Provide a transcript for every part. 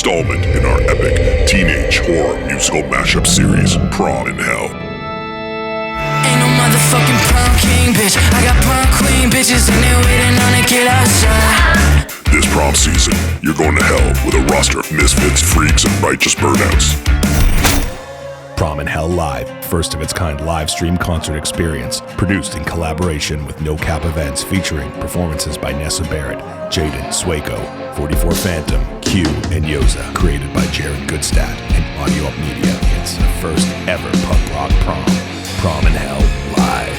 installment in our epic teenage horror musical mashup series, Prom In Hell. Ain't no motherfucking prom king, bitch. I got prom queen bitches and they're waiting on to get outside. This prom season, you're going to hell with a roster of misfits, freaks, and righteous burnouts. Prom In Hell Live, first of its kind live stream concert experience, produced in collaboration with No Cap Events, featuring performances by Nessa Barret, Jaden, Sueco, 44 Phantom, Q, and Yoza, created by Jared Goodstadt and Audio Up Media. It's the first ever punk rock prom. Prom In Hell Live.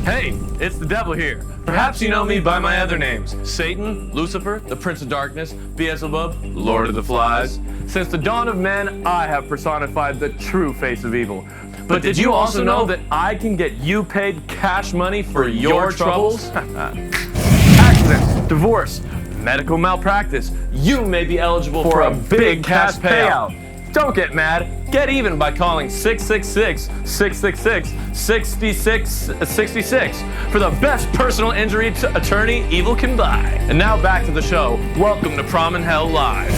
Hey, it's the devil here. Perhaps you know me by my other names: Satan, Lucifer, the Prince of Darkness, Beelzebub, Lord of the Flies. Since the dawn of men, I have personified the true face of evil. But did you also know that I can get you paid cash money for your troubles? Accidents, divorce, medical malpractice. You may be eligible for a big cash payout. Don't get mad. Get even by calling 666-666-6666 for the best personal injury attorney evil can buy. And now back to the show. Welcome to Prom In Hell Live.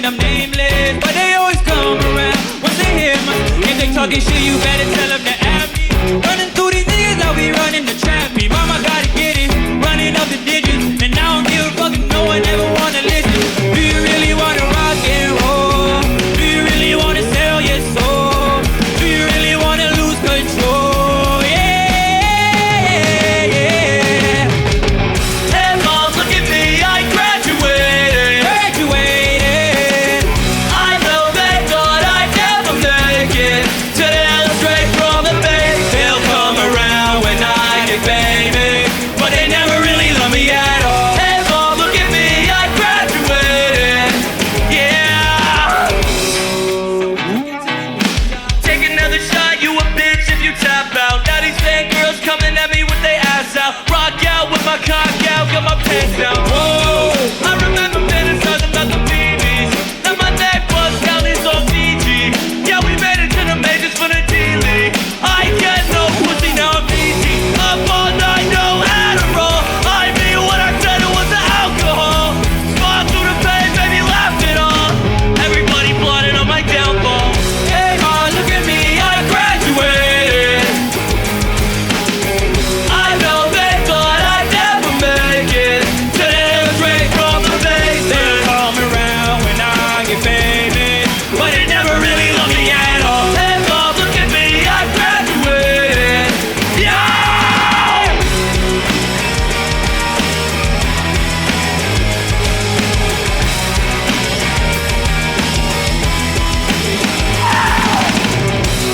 I'm nameless, but they always come around once they hear my. If they talking shit, you better tell them to at me. Running through these niggas, I'll be running to trap me. Mama gotta get it, running up the digits, and I don't give a fuck if no one ever wanna listen. Do you really wanna rock and roll? Do you really wanna sell your soul? Do you really wanna lose control? Yeah, yeah. Hey mom, look at me, I graduated. Got my pants down. Whoa, I remember fantasizing about the BBs. Now my neck was down is on Fiji. Yeah, we made it to the majors for the D-League. I get no pussy, now I'm easy. Up all night, no Adderall. I mean what I said, it was the alcohol. Smile through the pain, baby, laughed it off. Everybody plotted on my downfall. Hey, mom, look at me, I graduated. I know they thought I'd never make it. Today was straight from the base. They come around when I get famous, but they never really love me at all. Hey mom, look at me, I graduated. Yeah!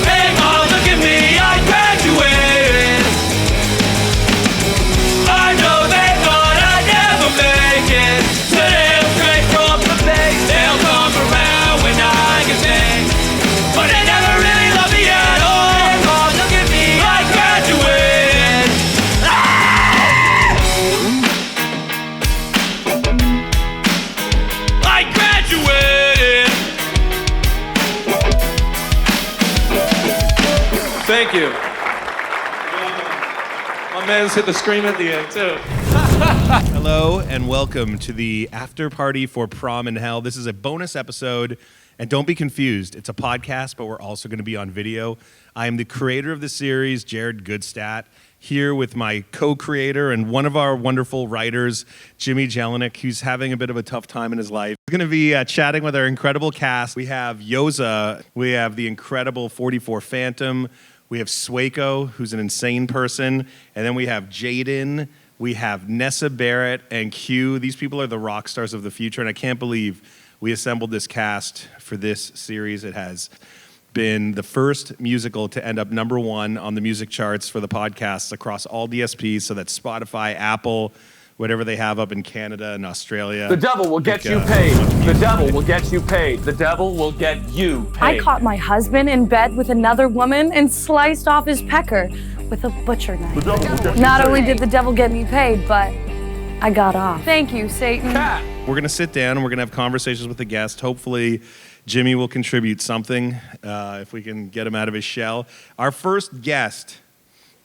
Hey mom, look at me, I graduated. I know they thought I'd never make it. Today I'm straight from the base. They'll come around when I get famous, but they never really love me at all. Hey mom, look at me, I graduated. I graduated. Thank you. My man's hit the scream at the end, too. Hello and welcome to the after party for Prom In Hell. This is a bonus episode, and don't be confused. It's a podcast, but we're also going to be on video. I am the creator of the series, Jared Goodstadt, here with my co-creator and one of our wonderful writers, Jimmy Jelinek, who's having a bit of a tough time in his life. We're going to be chatting with our incredible cast. We have Yoza, we have the incredible 44 Phantom, we have Sueco, who's an insane person, and then we have Jaden, we have Nessa Barret, and Q. These people are the rock stars of the future, and I can't believe we assembled this cast for this series. It has been the first musical to end up #1 on the music charts for the podcasts across all DSPs. So that's Spotify, Apple, whatever they have up in Canada and Australia. The devil will get you paid. The devil will get you paid. The devil will get you paid. I caught my husband in bed with another woman and sliced off his pecker with a butcher knife. Not only did the devil get me paid, but I got off. Thank you, Satan. We're going to sit down and we're going to have conversations with the guest. Hopefully, Jimmy will contribute something if we can get him out of his shell. Our first guest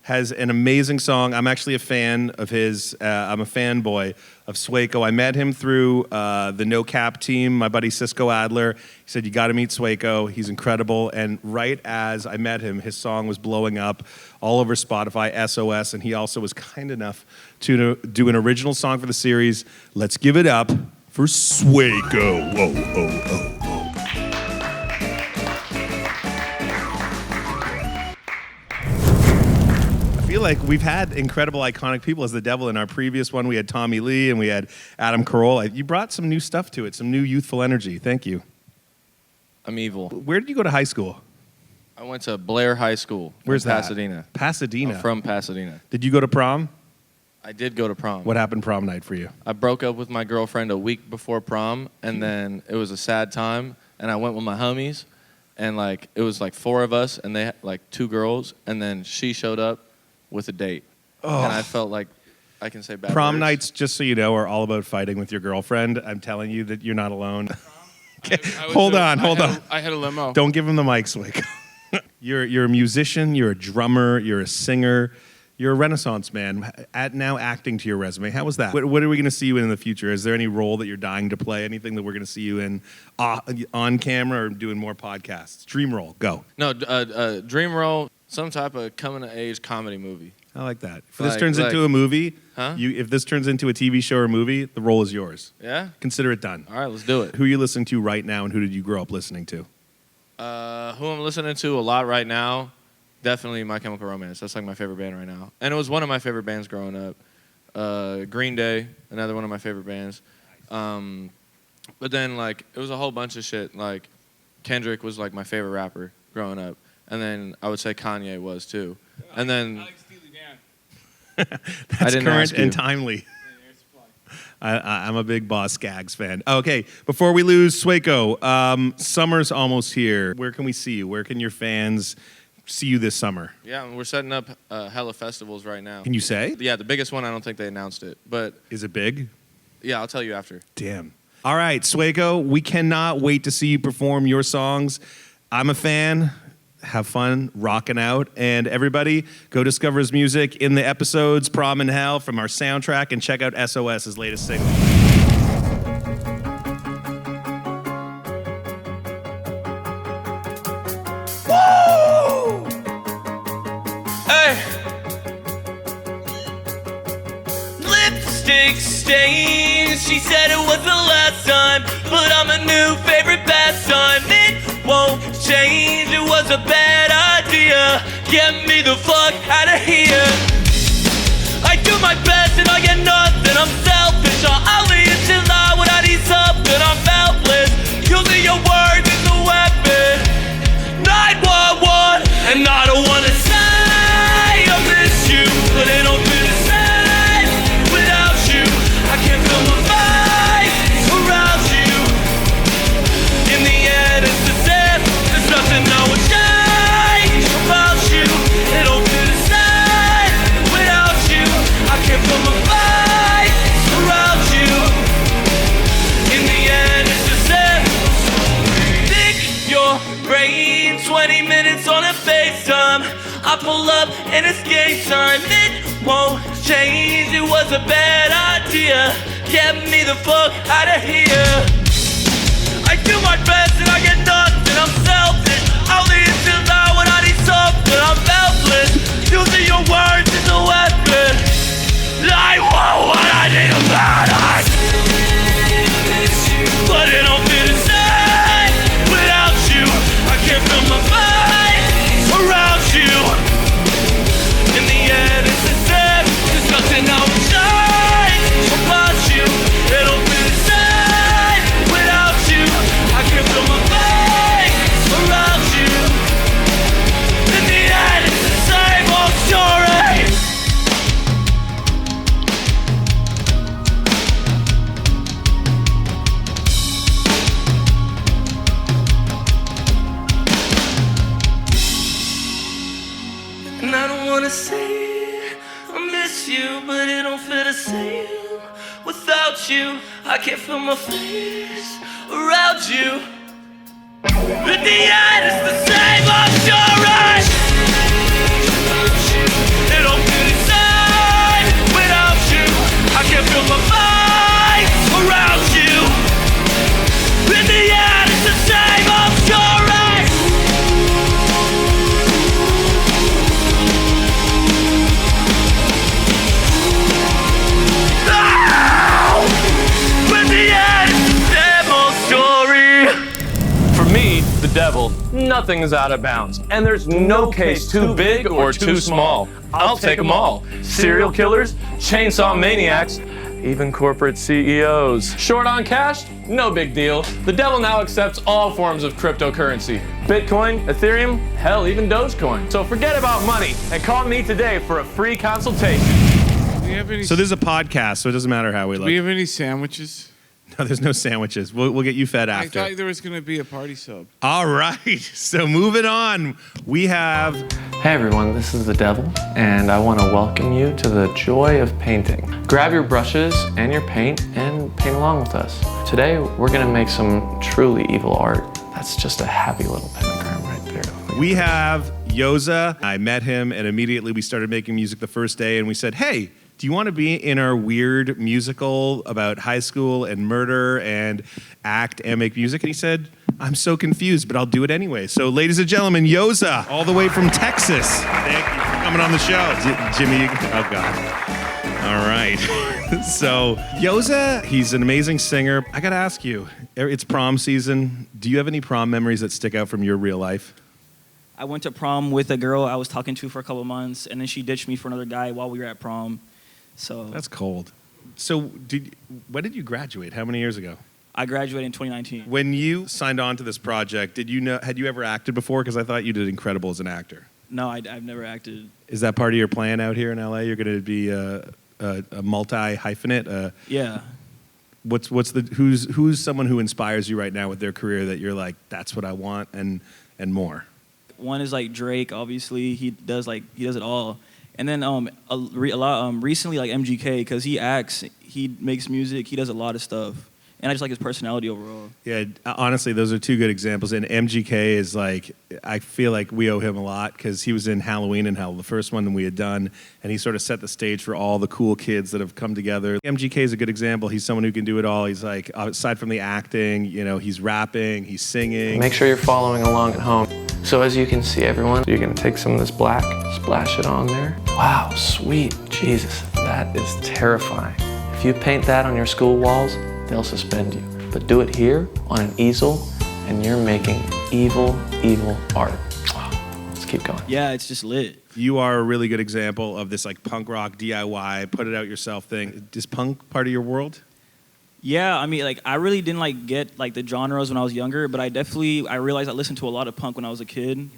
has an amazing song. I'm actually a fan of his. I'm a fanboy of Sueco. I met him through the No Cap team, my buddy Cisco Adler. He said, you got to meet Sueco. He's incredible. And right as I met him, his song was blowing up all over Spotify, SOS, and he also was kind enough to do an original song for the series. Let's give it up for Sueco. Whoa, oh, oh, oh. I feel like we've had incredible, iconic people as the devil. In our previous one, we had Tommy Lee and we had Adam Carolla. You brought some new stuff to it, some new youthful energy. Thank you. I'm evil. Where did you go to high school? I went to Blair High School. Where's that? Pasadena. Pasadena. I'm from Pasadena. Did you go to prom? I did go to prom. What happened prom night for you? I broke up with my girlfriend a week before prom, and then it was a sad time, and I went with my homies, and like it was like 4 of us, and they had like 2 girls, and then she showed up with a date. Oh. And I felt like I can say bad Prom words. nights, just so you know, are all about fighting with your girlfriend. I'm telling you that you're not alone. Hold on. I had a limo. Don't give him the mic, Swick. You're a musician, you're a drummer, you're a singer, you're a Renaissance man. Now acting to your resume. How was that? What are we going to see you in the future? Is there any role that you're dying to play? Anything that we're going to see you in on camera or doing more podcasts? Dream role, go. No, dream role, some type of coming-of-age comedy movie. I like that. If this turns into a movie, if this turns into a TV show or movie, the role is yours. Yeah? Consider it done. All right, let's do it. Who are you listening to right now, and who did you grow up listening to? Who I'm listening to a lot right now, definitely My Chemical Romance. That's like my favorite band right now. And it was one of my favorite bands growing up. Green Day, another one of my favorite bands. But then, like, it was a whole bunch of shit. Like, Kendrick was, like, my favorite rapper growing up. And then I would say Kanye was, too. And then... I like Steely Dan. That's didn't current ask you. and timely. I'm a big Boss Skaggs fan. Okay, before we lose Sueco, summer's almost here. Where can we see you? Where can your fans see you this summer? Yeah, we're setting up hella festivals right now. Can you say? Yeah, the biggest one, I don't think they announced it. But Is it big? yeah, I'll tell you after. Damn. All right, Sueco, we cannot wait to see you perform your songs. I'm a fan. Have fun rocking out. And everybody, go discover his music in the episodes Prom in Hell from our soundtrack and check out SOS, his latest single. Woo! Hey! Lipstick stains. She said it was the last time, but I'm a new favorite pastime. It won't change. It was a bad idea. Get me the fuck out of here. I do my best and I get nothing. I'm selfish. I'll leave to lie when I need something. I'm helpless. Using your words as a weapon. 911, and I don't wanna say I miss you, but it don't feel the same without you. I can't feel my mind around you. In the end, it's the same. There's nothing I would change about you. It don't feel the same without you. I can't feel my mind around you. In the end, it's the same. Think your brain, 20 minutes on a FaceTime. I pull up and it's game time. It won't change. It was a bad idea. Get me the fuck out of here. I do my best and I get nothing. I'm selfish. I'll leave to lie when I need something. I'm helpless. Using your words as a weapon. I want what I need about us. But it don't feel the same without you. I can't feel my mind around you. In the end, it's the same. There's nothing I would change about you. It don't feel the same without you. I can't feel my mind around you. without you. I can't feel my face around you. At the end, it's the same, I'm sure, right? It don't feel the same without you. I can't feel my face around you. In the end, it's the same, I'm sure, right? In the end, it's the same old story. For me, the devil, nothing is out of bounds. And there's no case too big or too small. I'll take them all. Serial killers, chainsaw maniacs, even corporate CEOs. Short on cash? No big deal. The devil now accepts all forms of cryptocurrency. Bitcoin, Ethereum, hell, even Dogecoin. So forget about money and call me today for a free consultation. Do we have any, So this is a podcast, so it doesn't matter how we do look. we have any sandwiches? No, there's no sandwiches. We'll get you fed I after. thought there was going to be a party sub. All right. So moving on, we have Hey everyone, this is the Devil, and I want to welcome you to the joy of painting. Grab your brushes and your paint and paint along with us. Today, we're going to make some truly evil art. That's just a happy little pentagram right there. we have Yoza. I met him, and immediately we started making music the first day, and we said, hey, do you want to be in our weird musical about high school and murder and act and make music? And he said, I'm so confused, but I'll do it anyway. So ladies and gentlemen, Yoza, all the way from Texas. Thank you for coming on the show. Jimmy, oh God. All right. So Yoza, he's an amazing singer. I got to ask you, it's prom season. Do you have any prom memories that stick out from your real life? I went to prom with a girl I was talking to for a couple of months, and then she ditched me for another guy while we were at prom. So That's cold. So when did you graduate? How many years ago? I graduated in 2019. When you signed on to this project, had you ever acted before? Because I thought you did incredible as an actor. No, I've never acted. Is that part of your plan out here in LA? You're going to be a multi-hyphenate? Yeah. Who's someone who inspires you right now with their career that you're like, that's what I want and more? One is like Drake, obviously. He does it all. And then recently like MGK, because he acts, he makes music, he does a lot of stuff. And I just like his personality overall. Yeah, honestly, those are two good examples. And MGK is like, I feel like we owe him a lot because he was in Halloween in Hell, the first one that we had done, and he sort of set the stage for all the cool kids that have come together. MGK is a good example. He's someone who can do it all. He's like, aside from the acting, he's rapping, he's singing. Make sure you're following along at home. So as you can see, everyone, you're going to take some of this black, splash it on there. Wow, sweet Jesus, that is terrifying. If you paint that on your school walls, they'll suspend you. But do it here on an easel, and you're making evil, evil art. Wow. Let's keep going. Yeah, it's just lit. You are a really good example of this like punk rock DIY, put it out yourself thing. Is punk part of your world? Yeah, I mean, I really didn't get the genres when I was younger, but I realized I listened to a lot of punk when I was a kid,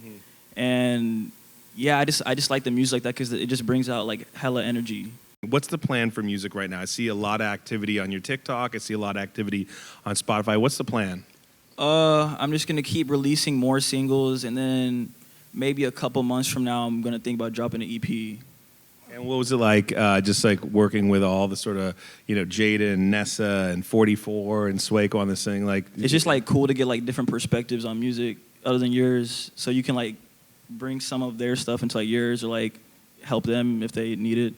and yeah, I just like the music like that because it just brings out hella energy. What's the plan for music right now? I see a lot of activity on your TikTok. I see a lot of activity on Spotify. What's the plan? I'm just gonna keep releasing more singles, and then maybe a couple months from now, I'm gonna think about dropping an EP. And what was it like, just working with all the sort of, jaden, Nessa, and 44 and Sueco on this thing? It's just cool to get different perspectives on music other than yours, so you can bring some of their stuff into yours, or help them if they need it.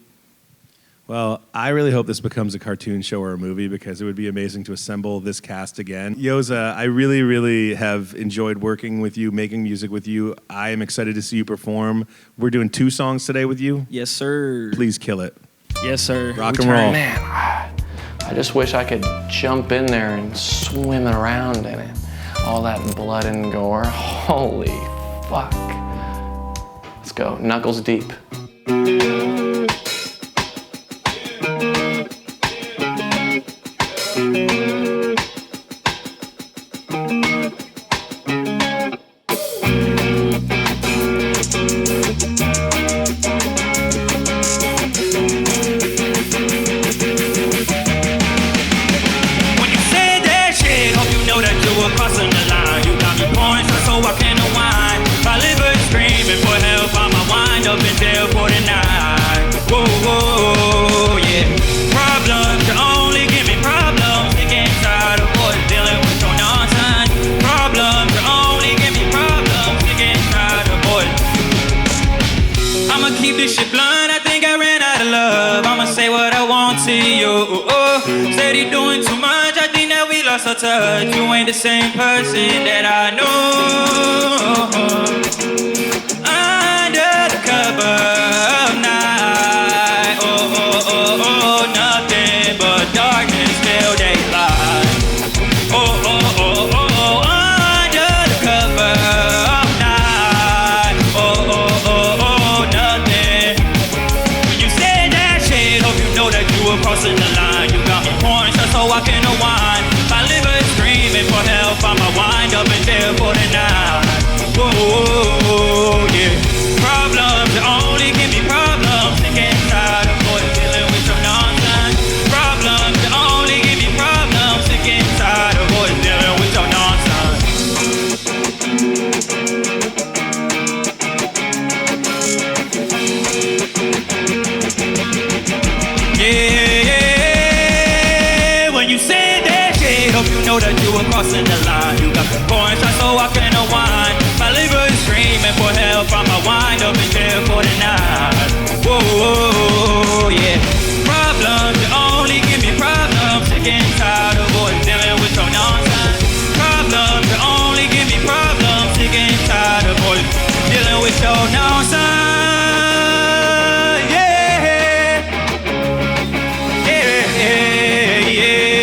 Well, I really hope this becomes a cartoon show or a movie because it would be amazing to assemble this cast again. Yoza, I really, really have enjoyed working with you, making music with you. I am excited to see you perform. We're doing 2 songs today with you. Yes, sir. Please kill it. Yes, sir. Rock and roll. Man, I just wish I could jump in there and swim around in it. All that blood and gore. Holy fuck. Let's go. Knuckles deep. Whoa, whoa, yeah. Problems only give me problems. just a touch. You ain't the same person that I know. Under the cover of night, nothing but darkness till daylight. Under the cover of night, nothing. When you said that shit, hope you know that you were crossing the line. You got me pouring just so I can unwind. My liver is screaming for help. I'ma wind up in jail for the night. Whoa, yeah. Problems that only give me problems. Sick and tired of dealing with your nonsense. Problems that only give me problems. Sick and tired of dealing with your nonsense. Yeah, when you said that shit, hope you know that you were crossing the line. You got the pouring shots so I can unwind. My liver is screaming for help. I'ma wind up in jail for the night. Whoa, yeah. Problems that only give me problems. Sick and tired of dealing with your nonsense. Problems that only give me problems. Sick and tired of dealing with your nonsense. Yeah, yeah, yeah, yeah.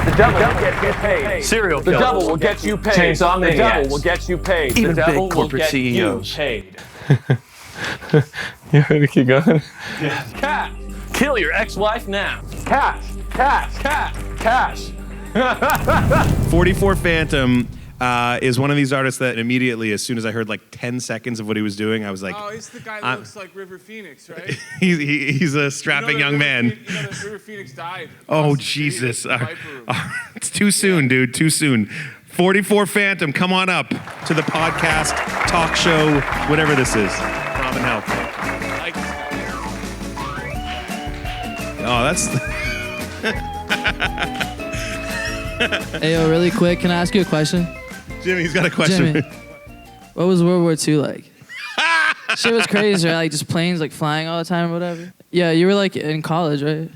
The devil will get you paid. Serial killer. The devil will get you paid. Chainsaw maniacs. The devil will get you paid. Even the devil big corporate will get CEOs. You paid. You ready to keep going? Cash. Kill your ex-wife now. Cash. Cash. Cash. Cash. 44 Phantom is one of these artists that immediately, as soon as I heard like 10 seconds of what he was doing, I was like, Oh, he's the guy that looks like River Phoenix, right? he's a strapping young man. River Phoenix died. Oh, Jesus. It's too soon, dude. Too soon. 44 Phantom, come on up to the podcast, talk show, whatever this is. Prom In Hell. Oh, that's... Hey, yo, really quick, can I ask you a question? Jimmy's got a question. Jimmy, what was World War II like? Shit was crazy, right? Like just planes like flying all the time or whatever. Yeah, you were like in college, right?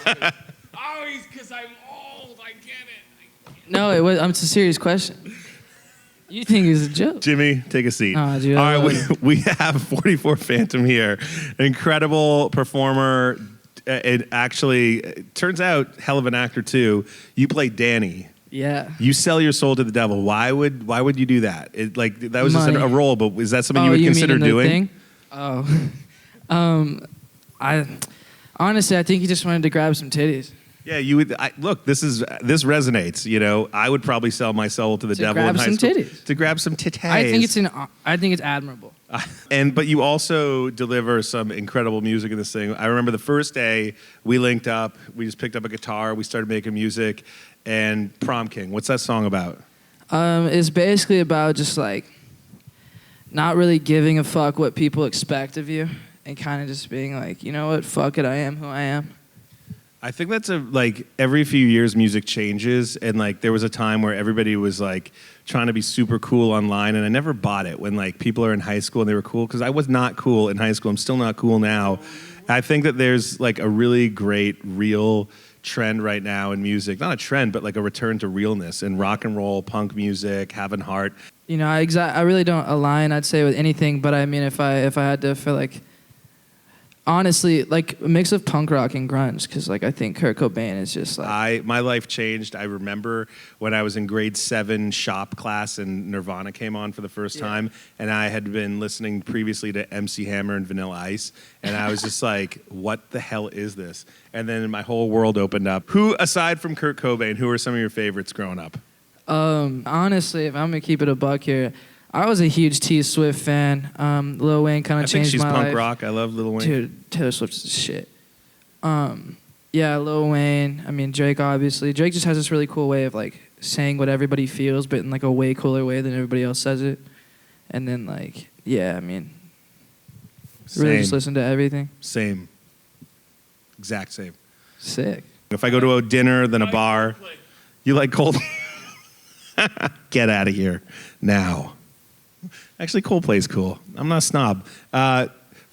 Oh, he's because I'm old. I get it. No, it's a serious question. You think it's a joke? Jimmy, take a seat. Nah, dude, all right, we have 44 Phantom here. Incredible performer. It turns out, hell of an actor too. You play Danny. Yeah. You sell your soul to the devil. Why would you do that? That was just a role, but is that something you would consider doing? Thing? Oh, I honestly, I think he just wanted to grab some titties. Yeah, you would. Look, this resonates. You know, I would probably sell my soul to the devil in high school. To grab some titties. I think it's admirable. But you also deliver some incredible music in this thing. I remember the first day we linked up. We just picked up a guitar. We started making music. And Prom King, what's that song about? It's basically about just like not really giving a fuck what people expect of you, and kind of just being like, you know what, fuck it, I am who I am. I think that's every few years music changes, and like there was a time where everybody was like trying to be super cool online, and I never bought it when like people are in high school and they were cool, because I was not cool in high school. I'm still not cool now. I think that there's like a really great real trend right now in music, not a trend, but like a return to realness in rock and roll, punk music, having heart. You know, I really don't align, I'd say, with anything, but I mean, if I had to feel like, honestly, like a mix of punk rock and grunge, because like I think Kurt Cobain is just like... My life changed. I remember when I was in grade 7 shop class and Nirvana came on for the first time, and I had been listening previously to MC Hammer and Vanilla Ice, and I was just like, what the hell is this? And then my whole world opened up. Who, aside from Kurt Cobain, who are some of your favorites growing up? Honestly, if I'm going to keep it a buck here, I was a huge T Swift fan. Lil Wayne kind of changed my life. I think she's punk rock. I love Lil Wayne. Dude, Taylor Swift's shit. Yeah, Lil Wayne. I mean, Drake, obviously. Drake just has this really cool way of like saying what everybody feels, but in like a way cooler way than everybody else says it. And then like, yeah, I mean, really just listen to everything. Same. Exact same. Sick. If I go to a dinner, then a bar, you like Coldplay? Get out of here now. Actually, Coldplay's cool. I'm not a snob.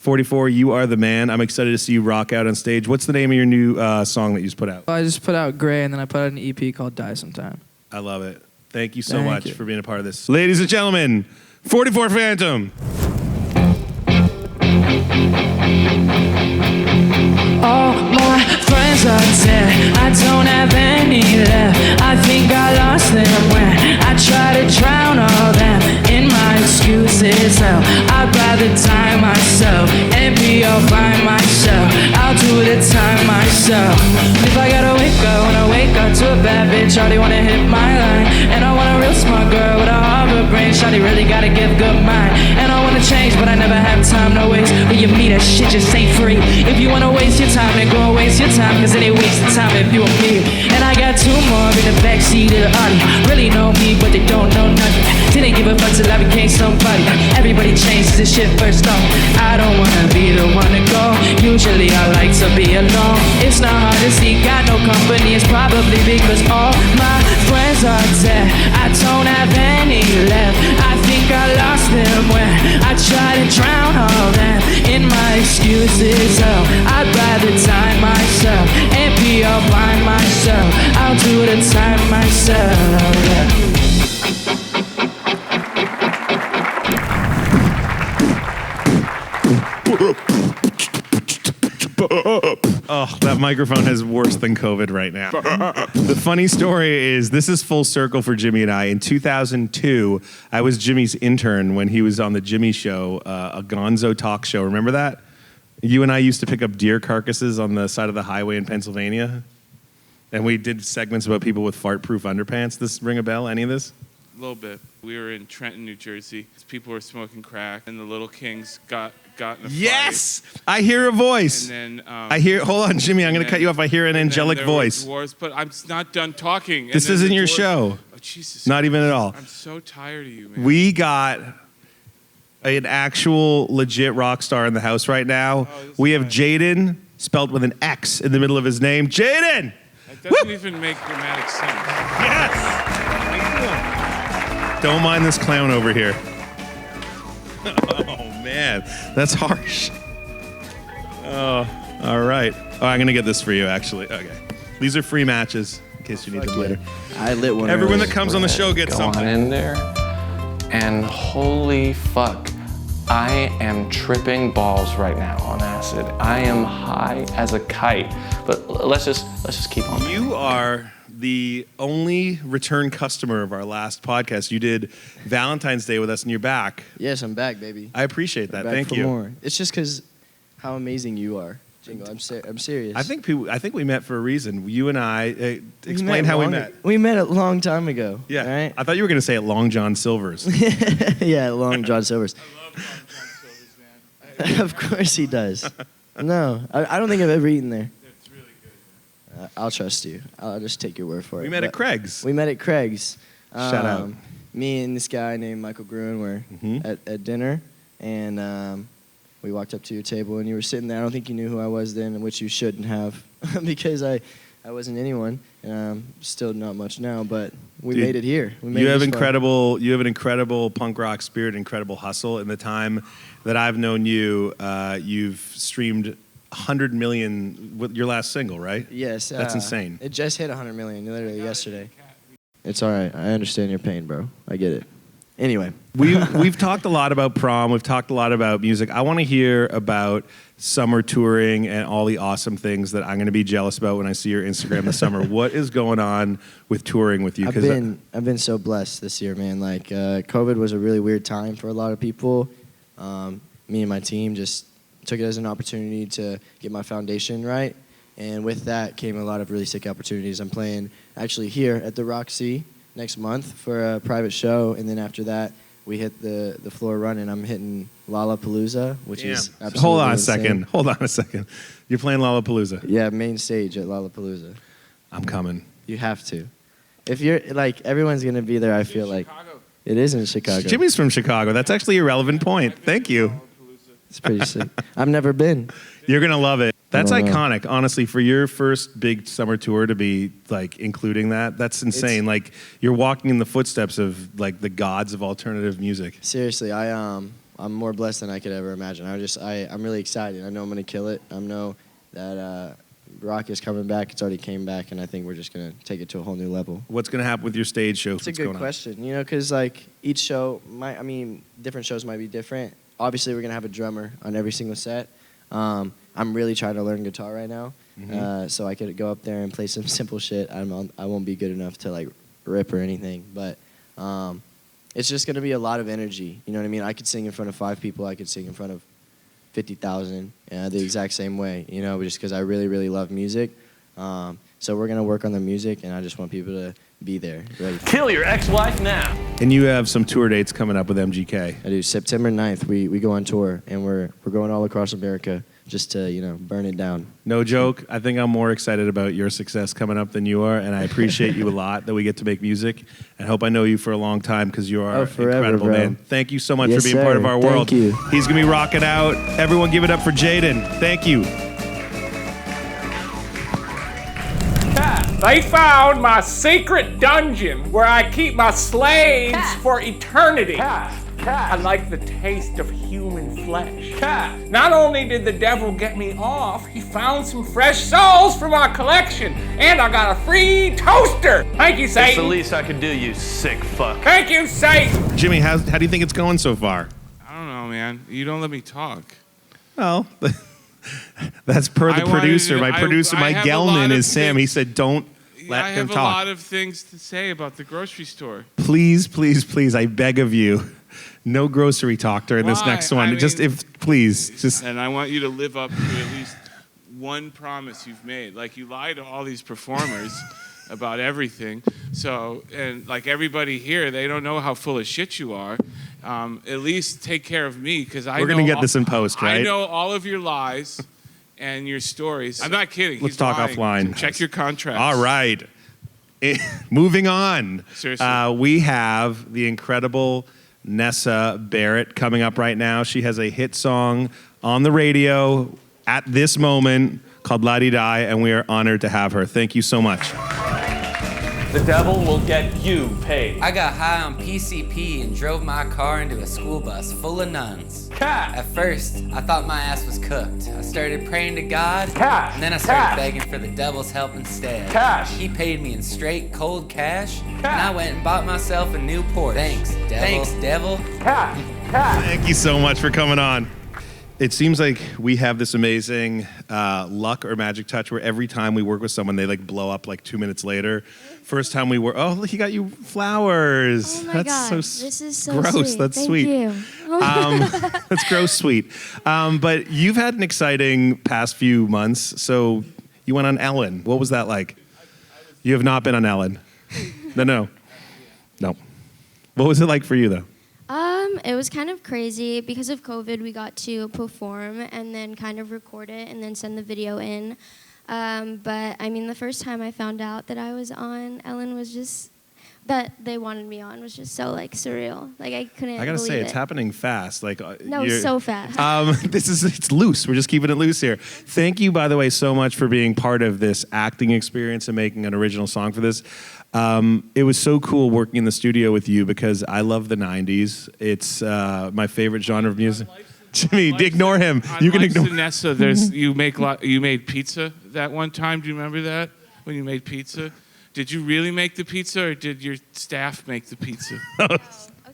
44, you are the man. I'm excited to see you rock out on stage. What's the name of your new song that you just put out? I just put out Gray, and then I put out an EP called Die Sometime. I love it. Thank you so much for being a part of this. Ladies and gentlemen, 44 Phantom. All my friends are dead, I don't have any left. I think I lost them when I try to drown all them in my excuses. Hell, I'd rather die myself and be all by myself. I'll do the time myself. If I gotta wake up, wanna wake up to a bad bitch, already wanna hit my line. And I want a real smart girl with a Harvard brain, shawty really gotta give good mind. And I wanna change, but I never have time, no waste. When you meet that shit just ain't free. If you wanna waste your time, then go and waste your time, cause it ain't wasting time if you and me. And I got two more in the backseat of the Audi. Really know me, but they don't know nothing. Didn't give a fuck till I became somebody. Everybody changes this shit first off. I don't wanna be the one to go. Usually I like to be alone. It's not hard to see, got no company. It's probably because all my friends are dead. I don't have any left. I think I lost them when I tried to drown all them in my excuses. Oh, I'd rather die myself and be all by myself. I'll do the time myself. Yeah. Oh, that microphone is worse than COVID right now. The funny story is, this is full circle for Jimmy and I. In 2002, I was Jimmy's intern when he was on the Jimmy Show, a gonzo talk show. Remember that? You and I used to pick up deer carcasses on the side of the highway in Pennsylvania. And we did segments about people with fart-proof underpants. This ring a bell? Any of this? A little bit. We were in Trenton, New Jersey. People were smoking crack, and the Little Kings got in a fight. Yes! I hear a voice. And then I hear. Hold on, Jimmy. I'm going to cut you off. I hear an angelic voice. Wars, but I'm not done talking. This isn't your show. Oh, Jesus. Not even at all. I'm so tired of you, man. We got an actual legit rock star in the house right now. We have Jaden, spelled with an X in the middle of his name. Jaden! It doesn't even make dramatic sense. Yes! Don't mind this clown over here. Oh, man. That's harsh. Oh, all right. Oh, I'm going to get this for you, actually. Okay. These are free matches, in case you need them later. I lit one. Everyone that comes on the show gets something. Go on in there, and holy fuck, I am tripping balls right now on acid. I am high as a kite. But let's just keep on. You are the only return customer of our last podcast. You did Valentine's Day with us, and you're back. Yes, I'm back, baby. I appreciate that. Back Thank for you. More. It's just because how amazing you are, Jingle. I'm serious. I think we met for a reason. You and I. Explain how we met. We met a long time ago. Yeah. Right? I thought you were going to say at Long John Silver's. Yeah, Long John Silver's. I love Long John Silver's, man. Of course he does. No, I don't think I've ever eaten there. It's really good. I'll trust you. I'll just take your word for it. We met at Craig's. We met at Craig's. Shout out. Me and this guy named Michael Gruen were at dinner, and we walked up to your table, and you were sitting there. I don't think you knew who I was then, which you shouldn't have, because I wasn't anyone, and still not much now. But we made it here. You have an incredible punk rock spirit, incredible hustle. In the time that I've known you, you've streamed 100 million with your last single, right? Yes. That's insane. It just hit 100 million literally yesterday. It's all right. I understand your pain, bro. I get it. Anyway. We've talked a lot about prom. We've talked a lot about music. I want to hear about summer touring and all the awesome things that I'm going to be jealous about when I see your Instagram this summer. What is going on with touring with you? I've been so blessed this year, man. Like, COVID was a really weird time for a lot of people. Me and my team just took it as an opportunity to get my foundation right. And with that came a lot of really sick opportunities. I'm playing actually here at the Roxy next month for a private show. And then after that, we hit the floor running. I'm hitting Lollapalooza, which is absolutely Hold on a second. You're playing Lollapalooza? Yeah, main stage at Lollapalooza. I'm coming. You have to. If you're, like, everyone's going to be there, I feel like. It is in Chicago. Jimmy's from Chicago. That's actually a relevant point. Thank you. It's pretty sick. I've never been. You're going to love it. That's iconic, honestly, for your first big summer tour to be, like, including that. That's insane. Like, you're walking in the footsteps of, like, the gods of alternative music. Seriously, I'm more blessed than I could ever imagine. I'm really excited. I know I'm gonna kill it. I know that Rock is coming back. It's already came back, and I think we're just gonna take it to a whole new level. What's gonna happen with your stage show? It's a good question, you know, because like each show different shows might be different. Obviously, we're gonna have a drummer on every single set. I'm really trying to learn guitar right now, so I could go up there and play some simple shit. I won't be good enough to like rip or anything, but it's just gonna be a lot of energy. You know what I mean? I could sing in front of 5 people. I could sing in front of 50,000 the exact same way. You know, just because I really, really love music. So we're gonna work on the music, and I just want people to be there, ready. Kill your ex-wife now. And you have some tour dates coming up with MGK. I do. September 9th, we go on tour, and we're going all across America just to, burn it down. No joke. I think I'm more excited about your success coming up than you are, and I appreciate you a lot that we get to make music. And hope I know you for a long time because you are forever, incredible, bro. man. Thank you so much Yes, for being part of sir. our world. Thank you. He's gonna be rocking out. Everyone, give it up for Jaden. Thank you. They found my secret dungeon where I keep my slaves for eternity. I like the taste of human flesh. Not only did the devil get me off, he found some fresh souls for my collection, and I got a free toaster. Thank you, Satan. It's the least I could do, you sick fuck. Thank you, Satan. Jimmy, how do you think it's going so far? I don't know, man. You don't let me talk. Well, that's per the producer. My producer, Mike Gelman, is Sam. He said, don't let I him have a talk. lot of things to say about the grocery store. Please, please, please, I beg of you, no grocery talk during this Why? next one. I mean- Please. And I want you to live up to at least one promise you've made. Like, you lie to all these performers about everything. So, and like everybody here, they don't know how full of shit you are. At least take care of me, because We're gonna get this in post, right? I know all of your lies and your stories. I'm not kidding. Let's He's talk lying. offline. Check your contracts. All right. Moving on. Seriously. We have the incredible Nessa Barret coming up right now. She has a hit song on the radio at this moment called La Di Di, and we are honored to have her. Thank you so much. The devil will get you paid. I got high on PCP and drove my car into a school bus full of nuns. At first, I thought my ass was cooked. I started praying to God, and then I started begging for the devil's help instead. He paid me in straight, cold cash, and I went and bought myself a new Porsche. Thanks, devil. Thanks, devil. Thank you so much for coming on. It seems like we have this amazing luck or magic touch where every time we work with someone, they like blow up like 2 minutes later. First time we were, oh, look, he got you flowers. Oh my That's God, so this is so gross. sweet. That's Thank sweet. you. That's gross sweet. But you've had an exciting past few months. So you went on Ellen. What was that like? You have not been on Ellen. No. What was it like for you though? It was kind of crazy. Because of COVID, we got to perform and then kind of record it and then send the video in. But I mean, the first time I found out that I was on Ellen was just, that they wanted me on was just so like surreal. Like I couldn't I gotta believe say, it. it's happening fast. Like No, you're- so fast. It's loose. We're just keeping it loose here. Thank you, by the way, so much for being part of this acting experience and making an original song for this. It was so cool working in the studio with you because I love the 90s. It's my favorite genre of music. Jimmy, ignore him. You can ignore Nessa, you made pizza that one time. Do you remember that when you made pizza? Did you really make the pizza, or did your staff make the pizza? Okay,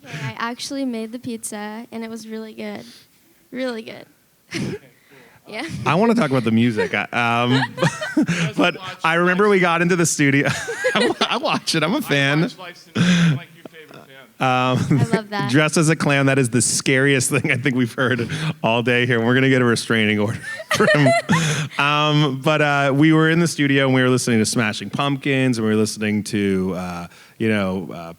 I actually made the pizza and it was really good. Really good. Yeah. I want to talk about the music, but I remember we got into the studio. I watch it. I'm a fan. I love that. Dressed as a clown, that is the scariest thing I think we've heard all day here. And we're going to get a restraining order for him. But we were in the studio and we were listening to Smashing Pumpkins and we were listening to,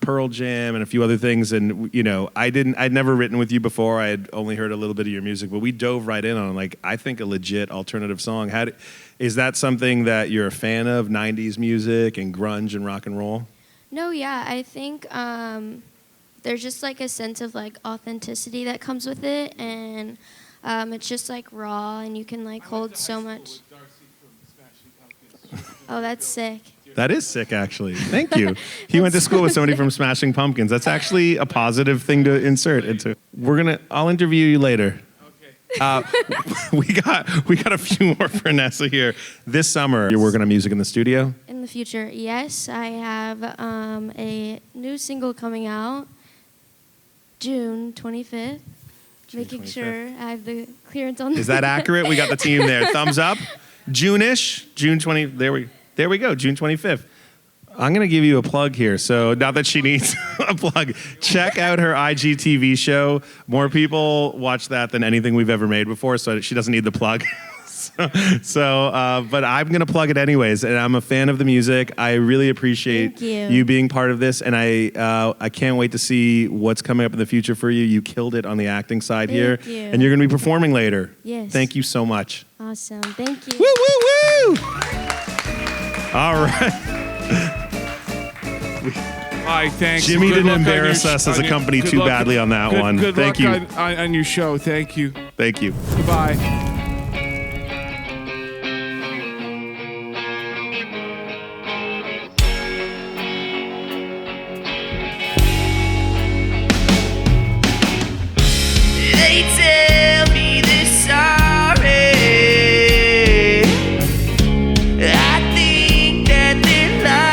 Pearl Jam and a few other things. And, I'd never written with you before. I had only heard a little bit of your music, but we dove right in on, like, I think a legit alternative song. Is that something that you're a fan of, 90s music and grunge and rock and roll? No, yeah, I think there's just like a sense of like authenticity that comes with it, and it's just like raw, and you can like hold so much. Oh, that's sick. That is sick, actually. Thank you. He went to school with somebody from Smashing Pumpkins. That's actually a positive thing to insert into. I'll interview you later. We got a few more for Nessa here. This summer, you're working on music in the studio? In the future, yes. I have a new single coming out June 25th. Making sure I have the clearance on. Is that accurate? We got the team there. Thumbs up. June-ish. June 20. There we go. June 25th. I'm going to give you a plug here. So now that she needs a plug, check out her IGTV show. More people watch that than anything we've ever made before, so she doesn't need the plug. But I'm going to plug it anyways, and I'm a fan of the music. I really appreciate you being part of this, and I can't wait to see what's coming up in the future for you. You killed it on the acting side here, and you're going to be performing later. Yes. Thank you so much. Awesome. Thank you. Woo, woo, woo! All right. Hi, thanks. Jimmy didn't embarrass us as a company too badly on that one. Good Thank luck you. on your show. Thank you. Thank you. Goodbye. They tell me they're sorry. I think that they're lying.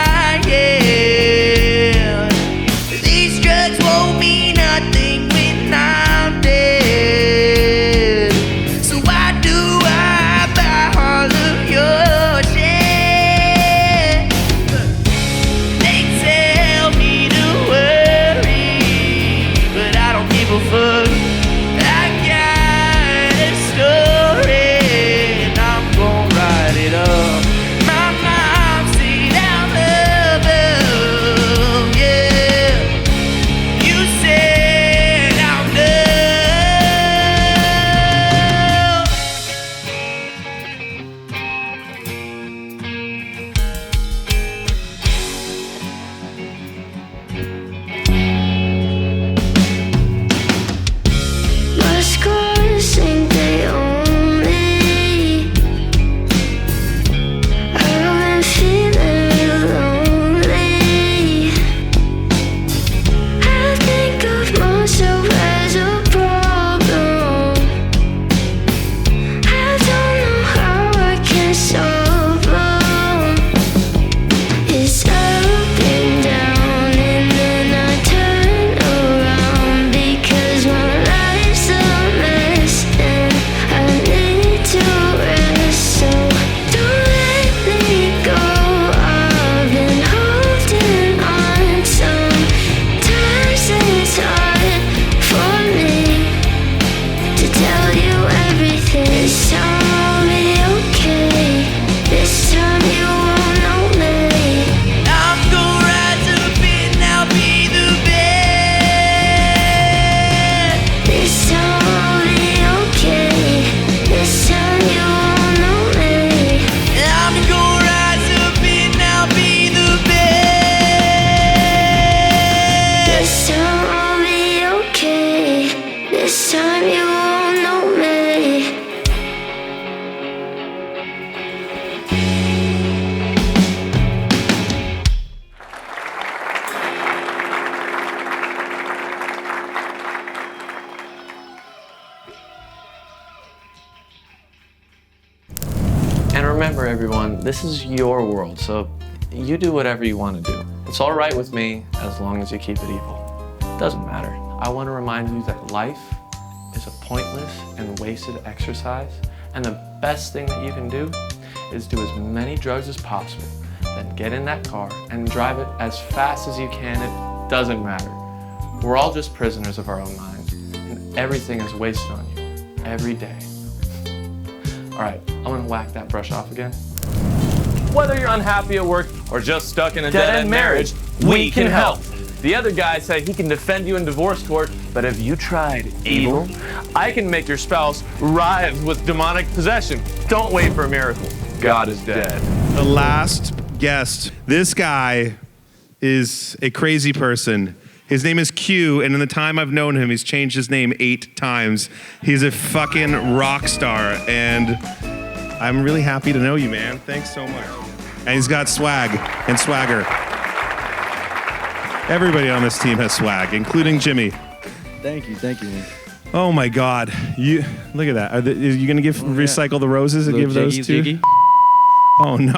These drugs won't mean nothing when I'm dead. So why do I buy all of your shit? They tell me to worry, but I don't give a fuck. Remember, everyone, this is your world, so you do whatever you want to do. It's all right with me as long as you keep it evil. It doesn't matter. I want to remind you that life is a pointless and wasted exercise, and the best thing that you can do is do as many drugs as possible, then get in that car and drive it as fast as you can. It doesn't matter. We're all just prisoners of our own minds, and everything is wasted on you every day. All right, I'm gonna whack that brush off again. Whether you're unhappy at work or just stuck in a dead-end marriage, we can help. The other guy said he can defend you in divorce court, but have you tried evil? I can make your spouse writhe with demonic possession. Don't wait for a miracle. God is dead. The last guest. This guy is a crazy person. His name is Q, and in the time I've known him, he's changed his name 8 times. He's a fucking rock star, and I'm really happy to know you, man. Thanks so much. And he's got swag and swagger. Everybody on this team has swag, including Jimmy. Thank you, man. Oh my God! You look at that. Are you gonna recycle the roses and give those to? Jiggy. Oh no!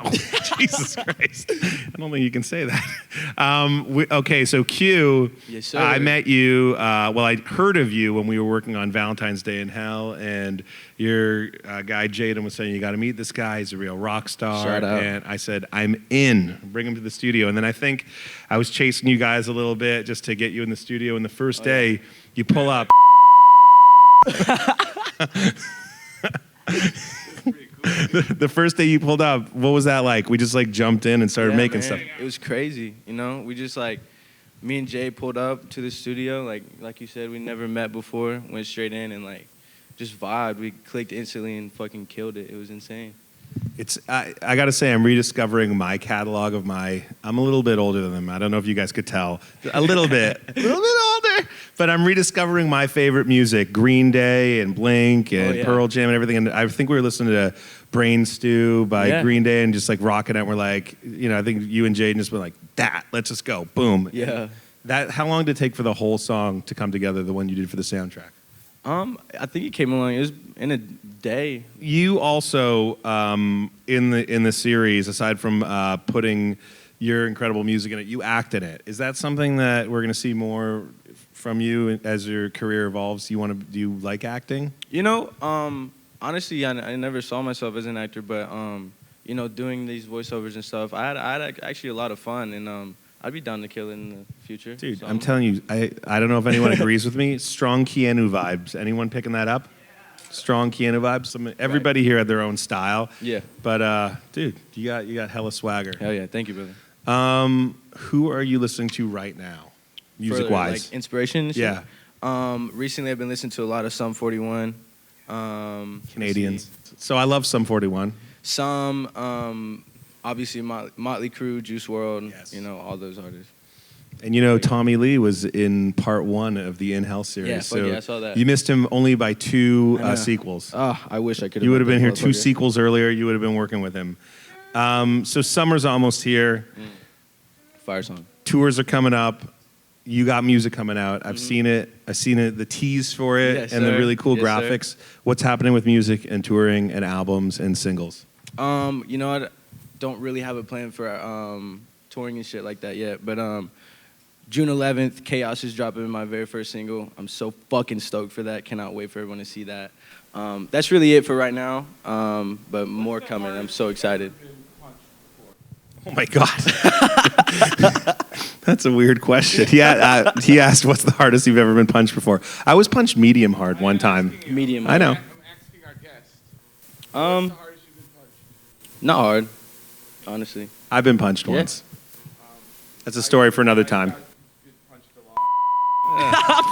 Jesus Christ! I don't think you can say that. Okay, so Q. Yes, sir. I met you. Well, I heard of you when we were working on Valentine's Day in Hell, and your guy Jaden was saying you got to meet this guy. He's a real rock star. Shout out. And I said I'm in. Bring him to the studio. And then I think I was chasing you guys a little bit just to get you in the studio. And the first day you pull up. The first day you pulled up, what was that like? We just like jumped in and started making stuff. It was crazy, you know. We just like, me and Jay pulled up to the studio, like you said, we never met before. Went straight in and like, just vibed. We clicked instantly and fucking killed it. It was insane. I gotta say, I'm rediscovering my catalog of I'm a little bit older than them. I don't know if you guys could tell. A little bit older. But I'm rediscovering my favorite music, Green Day and Blink and Pearl Jam and everything. And I think we were listening to Brain Stew by Green Day and just like rocking it. We're like, I think you and Jaden just were like, let's just go, boom. Yeah. How long did it take for the whole song to come together, the one you did for the soundtrack? I think it came along. It was in a day. You also in the series, aside from putting your incredible music in it, you act in it. Is that something that we're going to see more from you as your career evolves? Do you like acting? Honestly, I never saw myself as an actor, but doing these voiceovers and stuff, I had actually a lot of fun, and I'd be down to kill it in the future. Dude, I'm telling you, I don't know if anyone agrees with me. Strong Keanu vibes. Anyone picking that up? Strong Keanu vibes. Everybody here had their own style. Yeah. But dude, you got hella swagger. Hell yeah, thank you, brother. Who are you listening to right now, music wise? Like inspiration and shit? Yeah. Recently, I've been listening to a lot of Sum 41. Canadians. So I love Sum 41. Obviously Motley Crue, Juice WRLD, all those artists. And Tommy Lee was in part 1 of the In Hell series. Yeah, I saw that. You missed him only by 2 sequels. Oh, I wish I could have. You would have been here 2 sequels earlier. You would have been working with him. So summer's almost here. Fire song. Tours are coming up. You got music coming out. I've seen it. I've seen it, the tease for it, and the really cool graphics. What's happening with music and touring and albums and singles? I don't really have a plan for touring and shit like that yet, but June 11th, Chaos is dropping my very first single. I'm so fucking stoked for that. Cannot wait for everyone to see that. That's really it for right now, but more coming. I'm so excited. Oh my God. That's a weird question. He asked, what's the hardest you've ever been punched before? I was punched medium hard one time. Medium hard. I know. I'm asking our guest. What's the hardest you've been punched? Not hard, honestly. I've been punched once. That's a story for another time.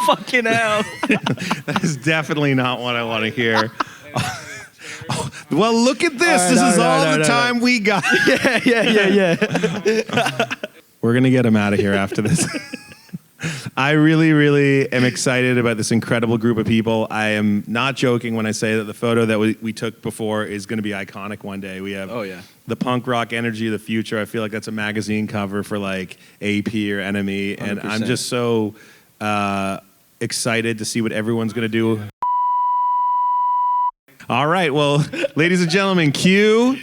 Fucking hell. That is definitely not what I want to hear. Well, look at this. This is all the time we got. Yeah. We're going to get him out of here after this. I really, really am excited about this incredible group of people. I am not joking when I say that the photo that we took before is going to be iconic one day. We have the punk rock energy of the future. I feel like that's a magazine cover for like AP or Enemy. And 100%. I'm just so excited to see what everyone's going to do. All right, well, ladies and gentlemen, Q,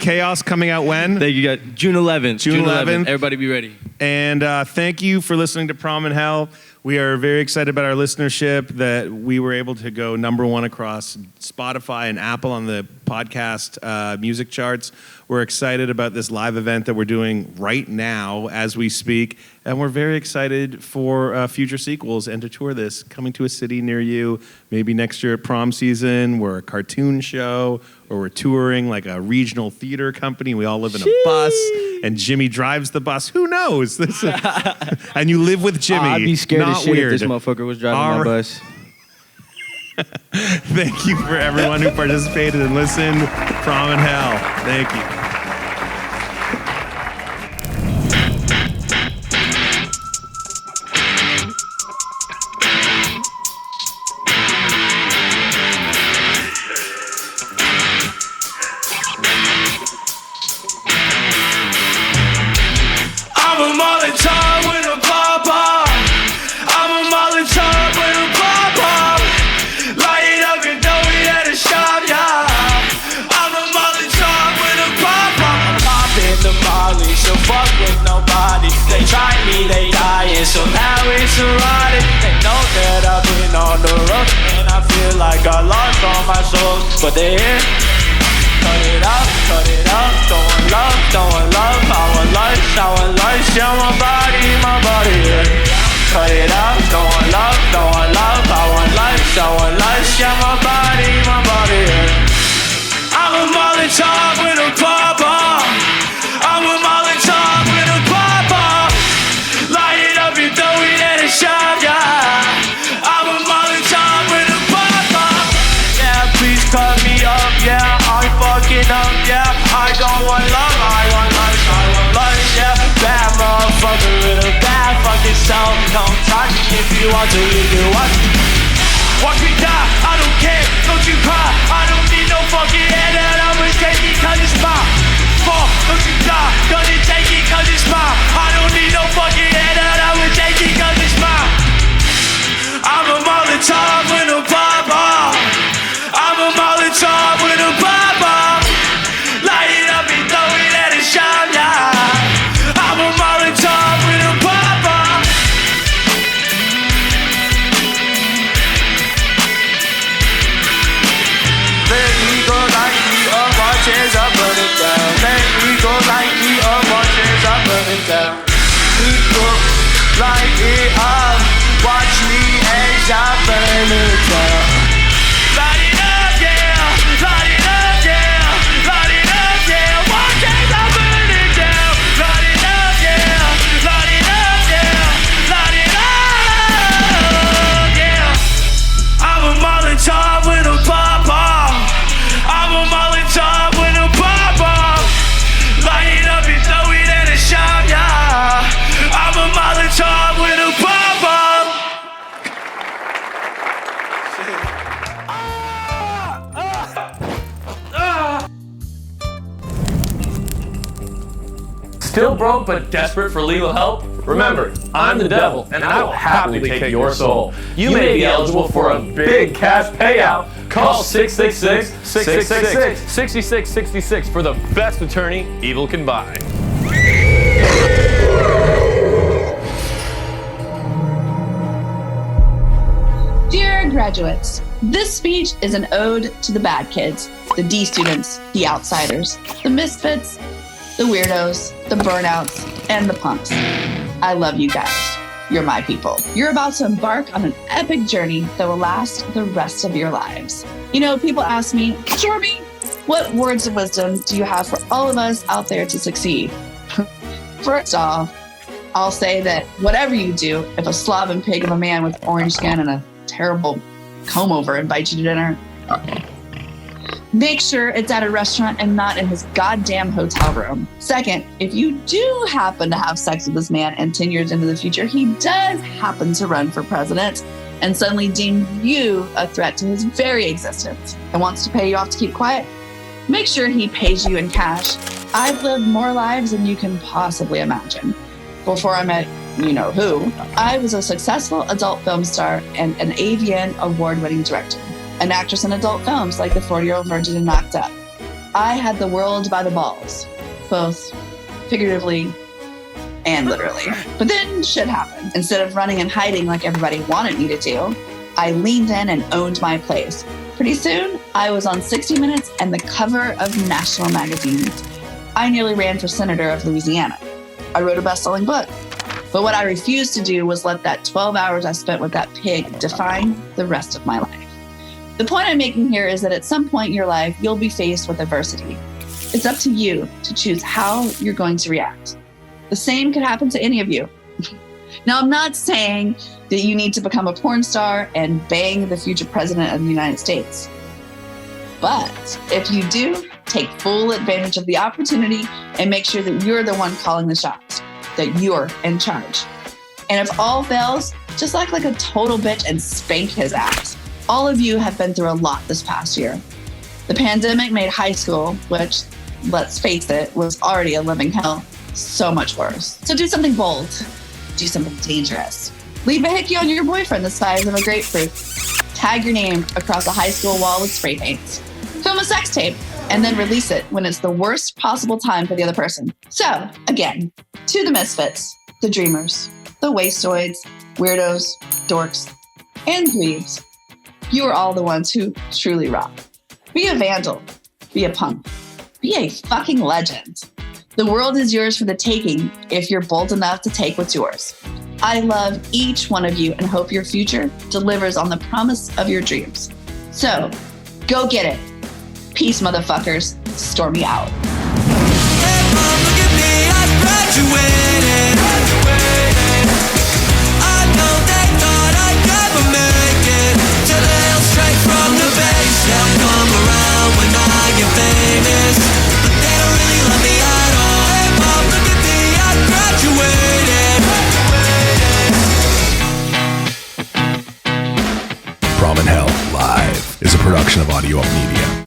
Chaos coming out when? Thank you, guys. June 11th. June 11th. Everybody be ready. And thank you for listening to Prom In Hell. We are very excited about our listenership, that we were able to go #1 across Spotify and Apple on the podcast music charts. We're excited about this live event that we're doing right now as we speak. And we're very excited for future sequels and to tour this, coming to a city near you. Maybe next year at prom season, we're a cartoon show, or we're touring like a regional theater company. We all live in a bus, and Jimmy drives the bus. Who knows? And you live with Jimmy. I'd be scared Not as shit weird. if this motherfucker was driving my bus. Thank you for everyone who participated and listened. Prom In Hell. Thank you. try me, they dying. So now it's erotic. They know that I've been on the road, and I feel like I lost all my soul. But they here. Cut it up, throwing love, I want life, yeah, my body, yeah. Cut it up, throwing love, I want life, yeah, my body, yeah. I'm a Molotov with a pop-up. I'm a Molotov with a pop-up. Light it up and throw it at a shot, yeah. I'm a Molotov with a pop-up. Yeah, please cut me up, yeah. I'm fucking up, yeah. I don't want love, I want life, yeah. Bad motherfucker with a bad fucking self. Don't try me if you want to, you can watch me. Watch me die, I don't care, don't you cry. I don't need no fucking handout, I'ma take it cause it's mine. Fall, don't you die, gonna take it cause it's mine. I don't need no fucking handout, I'ma take it cause it's mine. I'm a Molotov with a pop-up. I'm a Molotov with a pop-up. Light it up and throw it at a shot, yeah. I'm a Molotov with a pop-up. Let me go light me up, watch as I burn it down. Let me go light me up, watch as I burn it down. People light it up, watch me as I burn it down. Light it up, yeah, light it up, yeah, light it up, yeah, watch as I burn it down. Light it up, yeah, light it up, yeah, light it up, yeah. I'm a Molotov with a pop-up. I'm a Molotov with a pop-up. Light it up and throw it at a shop, yeah. I'm a Molotov with a pop-up. Still broke but desperate for legal help? Remember, I'm the devil, and I will happily take your soul. You may be eligible for a big cash payout. Call 666-666-6666 for the best attorney evil can buy. Dear graduates, this speech is an ode to the bad kids, the D students, the outsiders, the misfits, the weirdos, the burnouts, and the punks. I love you guys. You're my people. You're about to embark on an epic journey that will last the rest of your lives. You know, people ask me, Stormy, what words of wisdom do you have for all of us out there to succeed? First off, I'll say that whatever you do, if a slobbing pig of a man with orange skin and a terrible comb-over invites you to dinner, make sure it's at a restaurant and not in his goddamn hotel room. Second, if you do happen to have sex with this man and 10 years into the future, he does happen to run for president and suddenly deem you a threat to his very existence and wants to pay you off to keep quiet, make sure he pays you in cash. I've lived more lives than you can possibly imagine. Before I met you-know-who, I was a successful adult film star and an AVN award-winning director. An actress in adult films like The 40-Year-Old Virgin and Knocked Up. I had the world by the balls, both figuratively and literally. But then shit happened. Instead of running and hiding like everybody wanted me to do, I leaned in and owned my place. Pretty soon, I was on 60 Minutes and the cover of national magazines. I nearly ran for senator of Louisiana. I wrote a best-selling book. But what I refused to do was let that 12 hours I spent with that pig define the rest of my life. The point I'm making here is that at some point in your life, you'll be faced with adversity. It's up to you to choose how you're going to react. The same could happen to any of you. Now, I'm not saying that you need to become a porn star and bang the future president of the United States. But if you do, take full advantage of the opportunity and make sure that you're the one calling the shots, that you're in charge. And if all fails, just act like a total bitch and spank his ass. All of you have been through a lot this past year. The pandemic made high school, which, let's face it, was already a living hell, so much worse. So do something bold. Do something dangerous. Leave a hickey on your boyfriend the size of a grapefruit. Tag your name across a high school wall with spray paints. Film a sex tape and then release it when it's the worst possible time for the other person. So, again, to the misfits, the dreamers, the wastoids, weirdos, dorks, and dweebs. You are all the ones who truly rock. Be a vandal. Be a punk. Be a fucking legend. The world is yours for the taking if you're bold enough to take what's yours. I love each one of you and hope your future delivers on the promise of your dreams. So, go get it. Peace, motherfuckers. Stormy out. Prom In Hell Live is a production of Audio Up Media.